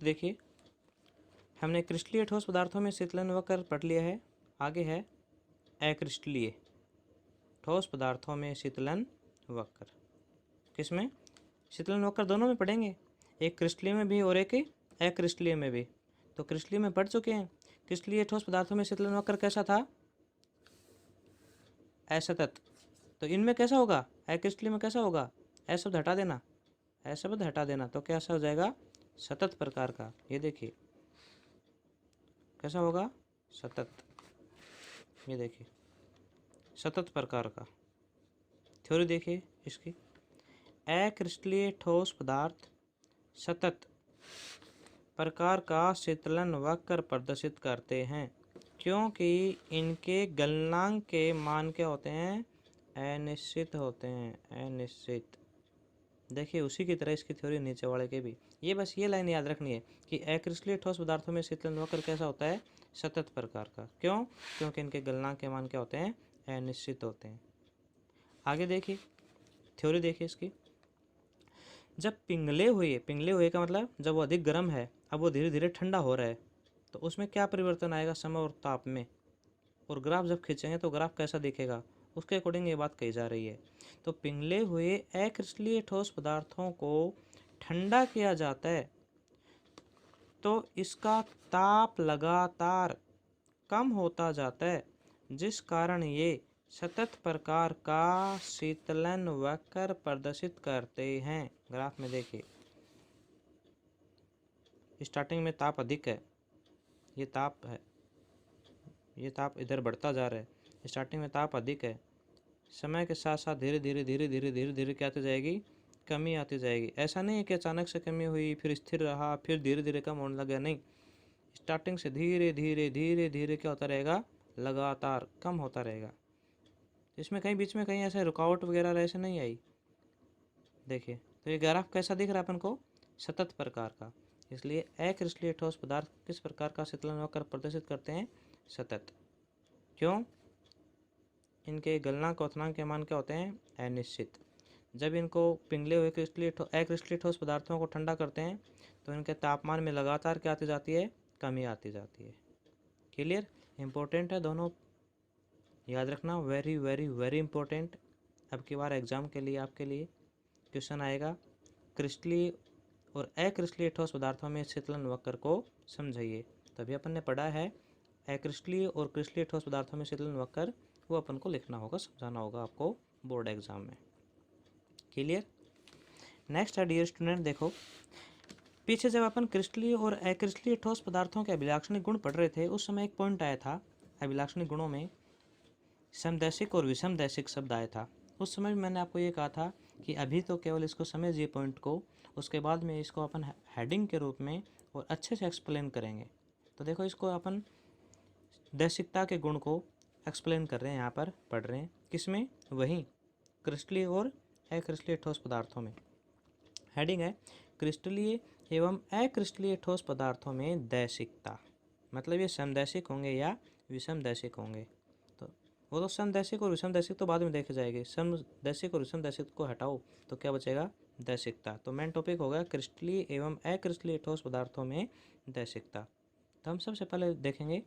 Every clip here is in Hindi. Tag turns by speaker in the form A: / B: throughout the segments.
A: देखिए, हमने क्रिस्टलीय ठोस पदार्थों में शीतलन वक्र पढ़ लिया है। आगे है अक्रिस्टलीय ठोस पदार्थों में शीतलन वक्र। किसमें? शीतलन वक्र दोनों में पढ़ेंगे, एक क्रिस्टलीय में भी और एक अक्रिस्टलीय में भी। तो क्रिस्टलीय में पढ़ चुके हैं। क्रिस्टलीय ठोस पदार्थों में शीतलन वक्र कैसा था? असतत। तो इनमें कैसा होगा? अक्रिस्टलीय में कैसा होगा? ए शब्द हटा देना, ए शब्द हटा देना, तो कैसा हो जाएगा? सतत प्रकार का। ये देखिए कैसा होगा? सतत। ये देखिए सतत प्रकार का। थ्योरी देखिए इसकी, अक्रिस्टलीय ठोस पदार्थ सतत प्रकार का शीतलन वक्र प्रदर्शित करते हैं क्योंकि इनके गलनांक के मान क्या होते हैं? अनिश्चित होते हैं, अनिश्चित। देखिए उसी की तरह इसकी थ्योरी नीचे वाले के भी। ये बस ये लाइन याद रखनी है कि अक्रिस्टलीय ठोस पदार्थों में शीतलन वक्र कैसा होता है? सतत प्रकार का। क्यों? क्योंकि इनके गलनांक के मान क्या होते हैं? अनिश्चित होते हैं। आगे देखिए थ्योरी देखिए इसकी, जब पिघले हुए का मतलब जब वो अधिक गर्म है, अब वो धीरे धीरे ठंडा हो रहा है, तो उसमें क्या परिवर्तन आएगा समय और ताप में? और ग्राफ जब खींचेंगे तो ग्राफ कैसा दिखेगा, उसके अकॉर्डिंग ये बात कही जा रही है। तो पिघले हुए अक्रिस्टलीय ठोस पदार्थों को ठंडा किया जाता है तो इसका ताप लगातार कम होता जाता है, जिस कारण ये सतत प्रकार का शीतलन वक्र प्रदर्शित करते हैं। ग्राफ में देखिए, स्टार्टिंग में ताप अधिक है, ये ताप है, ये ताप इधर बढ़ता जा रहा है। स्टार्टिंग में ताप अधिक है, समय के साथ साथ धीरे धीरे क्या आती जाएगी? कमी आती जाएगी। ऐसा नहीं है कि अचानक से कमी हुई फिर स्थिर रहा फिर धीरे धीरे कम होने लगा, नहीं। स्टार्टिंग से धीरे धीरे क्या होता रहेगा? लगातार कम होता रहेगा। इसमें कहीं बीच में कहीं ऐसे रुकावट वगैरह ऐसे नहीं आई। देखिए तो ये ग्राफ कैसा दिख रहा है अपन को? सतत प्रकार का। इसलिए अक्रिस्टलीय ठोस पदार्थ किस प्रकार का शीतलन वक्र प्रदर्शित करते हैं? सतत। क्यों? इनके गलनांक क्वथनांक के मान क्या होते हैं? अनिश्चित। जब इनको पिघले हुए अक्रिस्टलीय ठोस पदार्थों को ठंडा करते हैं तो इनके तापमान में लगातार क्या आती जाती है? कमी आती जाती है। क्लियर? इंपॉर्टेंट है दोनों, याद रखना, वेरी वेरी वेरी इंपॉर्टेंट। अब की बार एग्जाम के लिए आपके लिए क्वेश्चन आएगा, क्रिस्टलीय और अक्रिस्टलीय ठोस पदार्थों में शीतलन वक्र को समझाइए। तभी अपन ने पढ़ा है अक्रिस्टलीय और क्रिस्टलीय ठोस पदार्थों में शीतलन वक्र, वो अपन को लिखना होगा, समझाना होगा आपको बोर्ड एग्जाम में। क्लियर? नेक्स्ट है डियर स्टूडेंट, देखो पीछे जब अपन क्रिस्टलीय और अक्रिस्टलीय ठोस पदार्थों के अभिलाक्षणिक गुण पढ़ रहे थे, उस समय एक पॉइंट आया था अभिलाक्षणिक गुणों में समदैशिक और विषमदैशिक शब्द आया था। उस समय भी मैंने आपको ये कहा था कि अभी तो केवल इसको समझिए पॉइंट को, उसके बाद में इसको अपन हेडिंग के रूप में और अच्छे से एक्सप्लेन करेंगे। तो देखो इसको अपन दैशिकता के गुण को एक्सप्लेन कर रहे हैं, यहाँ पर पढ़ रहे हैं किसमें? वहीं क्रिस्टलीय और अक्रिस्टलीय ठोस पदार्थों में। हेडिंग है क्रिस्टलीय एवं अक्रिस्टलीय ठोस पदार्थों में दैशिकता, मतलब ये समदैशिक होंगे या विषमदैशिक होंगे। तो वो तो समदैशिक और विषमदैशिक तो बाद में देखे जाएंगे, समदैशिक और विषमदैशिक को हटाओ तो क्या बचेगा? दैशिकता। तो मेन टॉपिक होगा क्रिस्टलीय एवं अक्रिस्टलीय ठोस पदार्थों में दैशिकता। तो हम सबसे पहले देखेंगे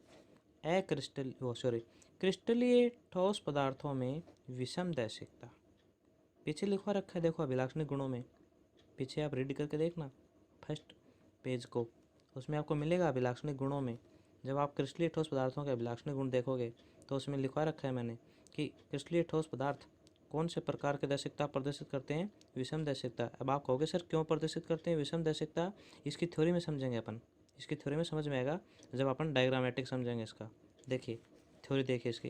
A: क्रिस्टलीय ठोस पदार्थों में विषमदैशिकता। पीछे लिखवा रखा है देखो अभिलाक्षणिक गुणों में, पीछे आप रीड करके देखना फर्स्ट पेज को, उसमें आपको मिलेगा अभिलाक्षणिक गुणों में। जब आप क्रिस्टलीय ठोस पदार्थों के अभिलाक्षणिक गुण देखोगे तो उसमें लिखवा रखा है मैंने कि क्रिस्टलीय ठोस पदार्थ कौन से प्रकार के दैशिकता प्रदर्शित करते हैं? विषम दैशिकता। अब आप कहोगे सर क्यों प्रदर्शित करते हैं विषम दैशिकता? इसकी थ्योरी में समझेंगे अपन, इसकी थ्योरी में समझ में आएगा जब अपन डायग्रामेटिक समझेंगे इसका। देखिए थ्योरी देखिए इसकी,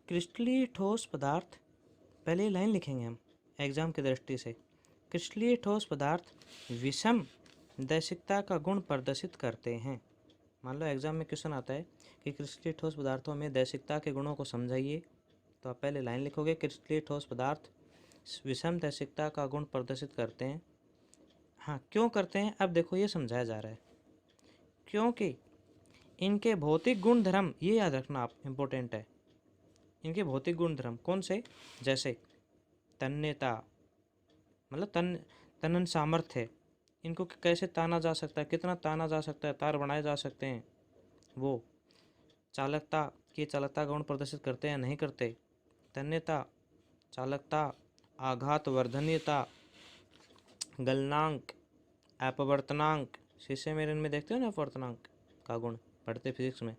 A: क्रिस्टलीय ठोस पदार्थ, पहले लाइन लिखेंगे हम एग्जाम की दृष्टि से। क्रिस्टलीय ठोस पदार्थ विषम दैशिकता का गुण प्रदर्शित करते हैं। मान लो एग्जाम में क्वेश्चन आता है कि क्रिस्टलीय ठोस पदार्थों में दैशिकता के गुणों को समझाइए, तो आप पहले लाइन लिखोगे क्रिस्टलीय ठोस पदार्थ विषम दैशिकता का गुण प्रदर्शित करते हैं। हाँ क्यों करते हैं? अब देखो ये समझाया जा रहा है, क्योंकि इनके भौतिक गुण धर्म, ये याद रखना आप, इम्पोर्टेंट है। इनके भौतिक गुण धर्म कौन से? जैसे तन्यता, मतलब तनन सामर्थ्य, इनको कैसे ताना जा सकता है, कितना ताना जा सकता है, तार बनाए जा सकते हैं। वो चालकता की चालकता का गुण प्रदर्शित करते हैं नहीं करते। तन्यता, चालकता, आघात वर्धनीयता, गलनांक, अपवर्तनांक, शीशे में इनमें देखते हो ना अपवर्तनांक का गुण पढ़ते फिजिक्स में।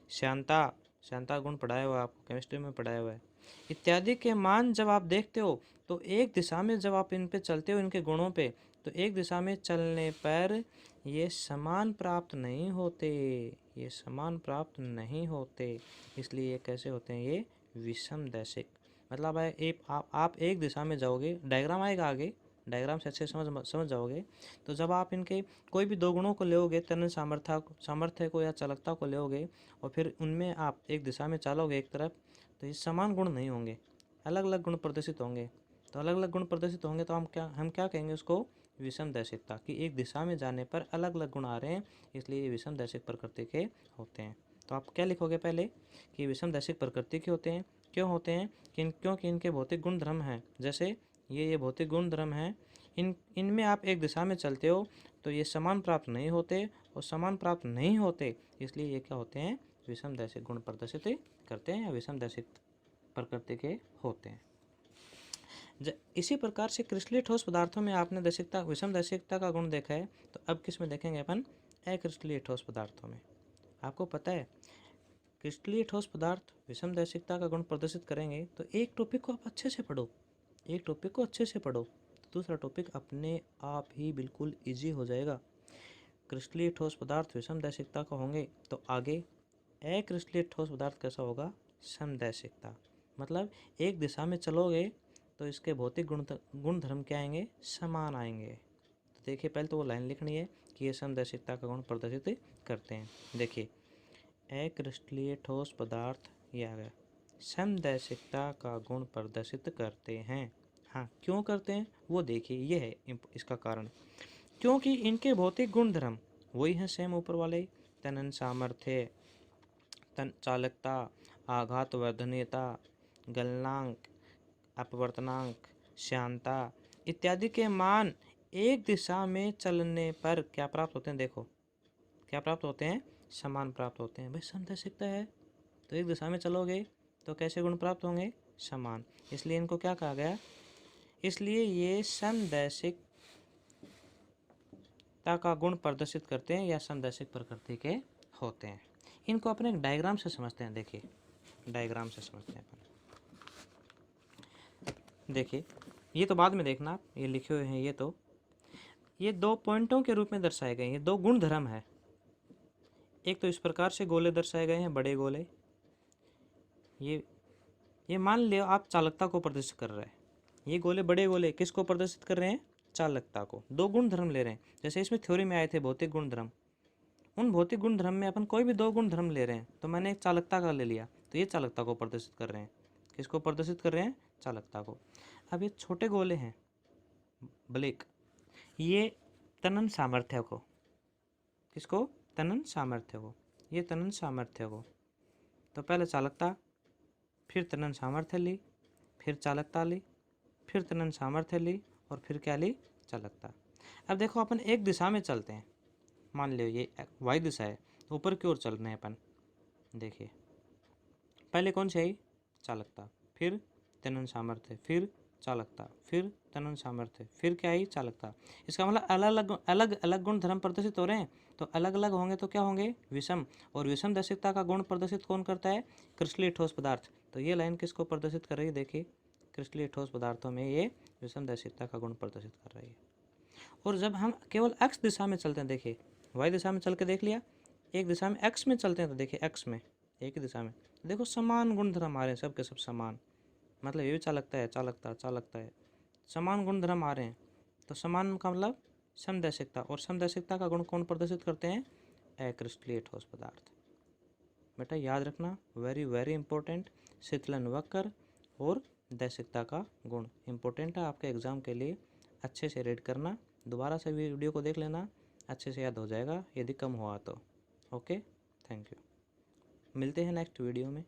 A: श्यानता, श्यानता गुण पढ़ाया हुआ है आपको, केमिस्ट्री में पढ़ाया हुआ है। इत्यादि के मान जब आप देखते हो तो एक दिशा में जब आप इन पे चलते हो, इनके गुणों पे, तो एक दिशा में चलने पर ये समान प्राप्त नहीं होते, ये समान प्राप्त नहीं होते। इसलिए ये कैसे होते हैं, ये विषम दैशिक। मतलब आप एक दिशा में जाओगे, डायग्राम आएगा आगे, डायग्राम से अच्छे समझ जाओगे। तो जब आप इनके कोई भी दो गुणों को लोगे, तनन सामर्थ्य को या चालकता को लोगे, और फिर उनमें आप एक दिशा में चलोगे एक तरफ, तो ये समान गुण नहीं होंगे, अलग अलग गुण प्रदर्शित होंगे। तो अलग अलग गुण प्रदर्शित होंगे तो हम क्या कहेंगे उसको, विषम दैशिकता, कि एक दिशा में जाने पर अलग अलग गुण आ रहे हैं, इसलिए ये विषम दैशिक प्रकृति के होते हैं। तो आप क्या लिखोगे पहले, कि विषम दैशिक प्रकृति के होते हैं। क्यों होते हैं, क्योंकि इनके भौतिक गुण धर्म हैं। जैसे ये भौतिक गुण धर्म हैं, इनमें आप एक दिशा में चलते हो तो ये समान प्राप्त नहीं होते, और समान प्राप्त नहीं होते इसलिए ये क्या होते हैं, विषम दैशिक गुण प्रदर्शित करते हैं या विषम दैशिक प्रकृति के होते हैं। इसी प्रकार से क्रिस्टलीय ठोस पदार्थों में आपने दैशिकता, विषम दैशिकता का गुण देखा है, तो अब किस में देखेंगे अपन, अक्रिस्टलीय ठोस पदार्थों में। आपको पता है क्रिस्टलीय ठोस पदार्थ विषम दैशिकता का गुण प्रदर्शित करेंगे, तो एक टॉपिक को आप अच्छे से पढ़ो, एक टॉपिक को अच्छे से पढ़ो, तो दूसरा टॉपिक अपने आप ही बिल्कुल ईजी हो जाएगा। क्रिस्टलीय ठोस पदार्थ विषम दैशिकता का होंगे, तो आगे अक्रिस्टलीय ठोस पदार्थ कैसा होगा, समदैशिकता। मतलब एक दिशा में चलोगे तो इसके भौतिक गुण धर्म क्या आएंगे, समान आएंगे। तो देखिए पहले तो वो लाइन लिखनी है कि ये समदैशिकता का गुण प्रदर्शित करते हैं। देखिए अक्रिस्टलीय ठोस पदार्थ ये आ गया, समदैशिकता का गुण प्रदर्शित करते हैं। हाँ क्यों करते हैं वो देखिए, ये है इसका कारण, क्योंकि इनके भौतिक गुण धर्म वही हैं सेम ऊपर वाले, तनन सामर्थ्य, चालकता, आघात वर्धनीयता, गलनांक, अपवर्तनांक, श्यानता इत्यादि के मान एक दिशा में चलने पर क्या प्राप्त होते हैं, देखो क्या प्राप्त होते हैं, समान प्राप्त होते हैं। भाई समदैशिकता है तो एक दिशा में चलोगे तो कैसे गुण प्राप्त होंगे, समान, इसलिए इनको क्या कहा गया, इसलिए ये समदैशिकता का गुण प्रदर्शित करते हैं या समदैशिक प्रकृति के होते हैं। इनको अपने एक डायग्राम से समझते हैं, देखिए डायग्राम से समझते हैं अपन। देखिए ये तो बाद में देखना आप, ये लिखे हुए हैं, ये दो पॉइंटों के रूप में दर्शाए गए हैं, दो गुण धर्म है। एक तो इस प्रकार से गोले दर्शाए गए हैं, बड़े गोले, ये मान लियो आप चालकता को प्रदर्शित कर रहे हैं, ये गोले बड़े गोले किसको प्रदर्शित कर रहे हैं, चालकता को। दो गुण धर्म ले रहे हैं, जैसे इसमें थ्योरी में आए थे भौतिक गुण धर्म, उन भौतिक गुण धर्म में अपन कोई भी दो गुण धर्म ले रहे हैं, तो मैंने एक चालकता का ले लिया, तो ये चालकता को प्रदर्शित कर रहे हैं। किसको प्रदर्शित कर रहे हैं, चालकता को। अब ये छोटे गोले हैं ब्लैक, ये तनन सामर्थ्य को, किसको, तनन सामर्थ्य को, ये तनन सामर्थ्य को। तो पहले चालकता, फिर तनन सामर्थ्य ली, फिर चालकता ली, फिर तनन सामर्थ्य ली, और फिर क्या ली, चालकता। अब देखो अपन एक दिशा में चलते हैं, मान लो ये वाई दिशा है, ऊपर की ओर चल रहे हैं अपन। देखिए पहले कौन सी आई, चालकता, फिर तनन सामर्थ्य, फिर चालकता, फिर तनन सामर्थ्य, फिर क्या आई, चालकता। इसका मतलब अलग अलग गुण धर्म प्रदर्शित हो रहे हैं, तो अलग अलग होंगे तो क्या होंगे, विषम। और विषम दैशिकता का गुण प्रदर्शित कौन करता है, क्रिस्टलीय ठोस पदार्थ। तो ये लाइन किसको प्रदर्शित कर रही है, देखिए क्रिस्टलीय ठोस पदार्थों में ये विषम दैशिकता का गुण प्रदर्शित कर रही है। और जब हम केवल एक्स दिशा में चलते हैं, देखिए वाई दिशा में चल के देख लिया, एक दिशा में एक्स में चलते हैं, तो देखिए एक्स में एक ही दिशा में, देखो समान गुण धर्म आ रहे हैं, सब के सब समान, मतलब ये भी चालकता है, चालकता है, समान गुण धर्म आ रहे हैं। तो समान का मतलब समदैशिकता, और समदैशिकता का गुण कौन प्रदर्शित करते हैं, अक्रिस्टलीय ठोस पदार्थ। बेटा याद रखना, वेरी वेरी इंपॉर्टेंट, शीतलन वक्र और दैशिकता का गुण इंपॉर्टेंट है आपके एग्जाम के लिए। अच्छे से रीड करना, दोबारा से वीडियो को देख लेना, अच्छे से याद हो जाएगा यदि कम हुआ तो। ओके, थैंक यू, मिलते हैं नेक्स्ट वीडियो में।